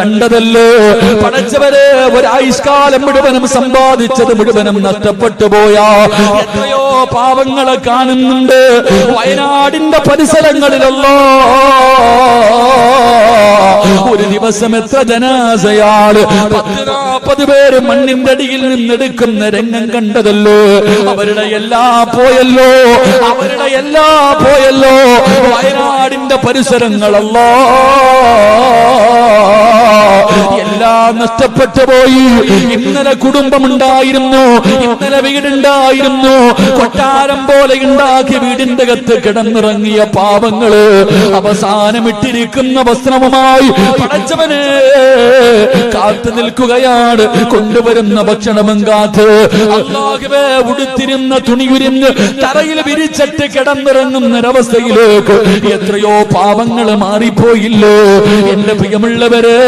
കണ്ടതല്ലോ. പടച്ചവരെ, ഒരായുഷ്കാലം മുഴുവനും സമ്പാദിച്ചത് മുഴുവനും നഷ്ടപ്പെട്ടു പോയാ എത്രയോ പാവങ്ങളെ കാണുന്നുണ്ട് വയനാടിന്റെ പരിസരങ്ങളിലല്ലോ. ഒരു ദിവസം എത്ര ജനാസയാണ്, 10-40 പേര് മണ്ണിന്റെ അടിയിൽ നിന്നെടുക്കുന്ന രംഗം കണ്ടതല്ലോ. അവരുടെ എല്ലാം പോയല്ലോ, അവരുടെ എല്ലാം പോയല്ലോ. വയനാടിന്റെ പരിസരങ്ങളല്ലോ എല്ലാം നഷ്ടപ്പെട്ടു പോയി. ഇന്നലെ കുടുംബമുണ്ടായിരുന്നു, ഇന്നലെ വീടുണ്ടായിരുന്നു, കൊട്ടാരം പോലെ ഉണ്ടാക്കി വീടിന്റെ അകത്ത് കിടന്നിറങ്ങിയ പാവങ്ങള് അവസാനം ഇട്ടിരിക്കുന്ന വസ്ത്രവുമായി പടച്ചവനെ കാത്തു നിൽക്കുകയാണ്. കൊണ്ടുവരുന്ന ഭക്ഷണവും കാത്ത് അല്ലാഹുവേ ഉടുത്തിരുന്ന തുണിയുരിഞ്ഞ് തറയിൽ വിരിച്ചിട്ട് കിടന്നിറങ്ങുന്നൊരവസ്ഥയിലേക്ക് എത്രയോ പാവങ്ങൾ മാറിപ്പോയില്ലോ. എന്റെ പ്രിയമുള്ളവരെ,